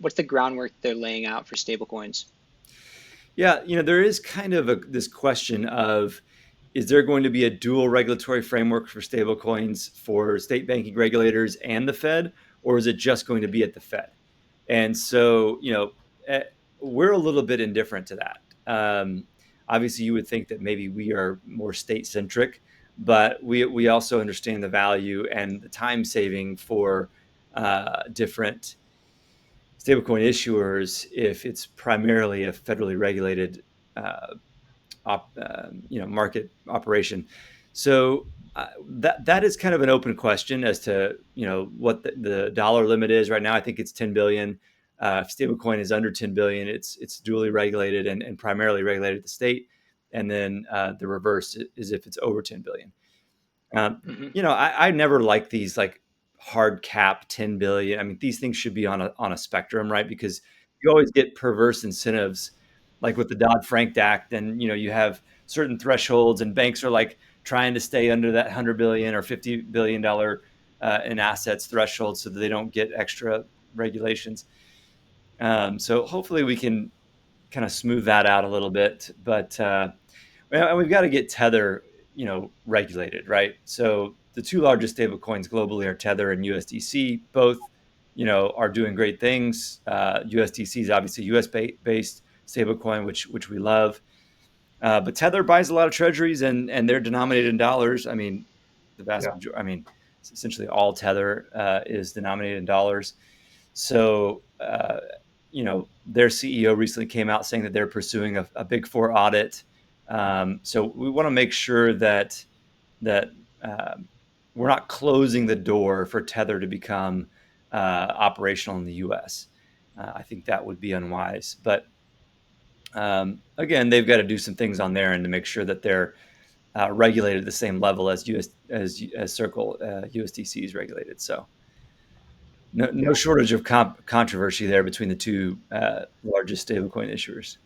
what's the groundwork they're laying out for stablecoins? Yeah, there is kind of this question of, is there going to be a dual regulatory framework for stablecoins for state banking regulators and the Fed, or is it just going to be at the Fed? And so, eh, we're a little bit indifferent to that. Obviously, you would think that maybe we are more state centric, but we also understand the value and the time saving for different stablecoin issuers if it's primarily a federally regulated uh, market operation. So that is kind of an open question as to what the dollar limit is right now. I think it's 10 billion. If stablecoin is under 10 billion, it's duly regulated and primarily regulated at the state, and then the reverse is if it's over 10 billion. Hmm. I never like these like hard cap 10 billion. I mean, these things should be on a spectrum, right? Because you always get perverse incentives, like with the Dodd-Frank Act, and you have certain thresholds, and banks are like trying to stay under that 100 billion or $50 billion in assets threshold so that they don't get extra regulations. So hopefully we can kind of smooth that out a little bit, but and we've got to get Tether, regulated, right? So the two largest stablecoins globally are Tether and USDC. Both, are doing great things. USDC is obviously US based stablecoin, which we love. But Tether buys a lot of treasuries, and they're denominated in dollars. I mean, the vast Yeah. majority. I mean, essentially all Tether is denominated in dollars. So, their CEO recently came out saying that they're pursuing a Big Four audit. So we want to make sure that um, we're not closing the door for Tether to become operational in the U.S. I think that would be unwise. But again, they've got to do some things on their end to make sure that they're regulated at the same level as as Circle USDC is regulated. So no Yeah. shortage of controversy there between the two largest stablecoin issuers.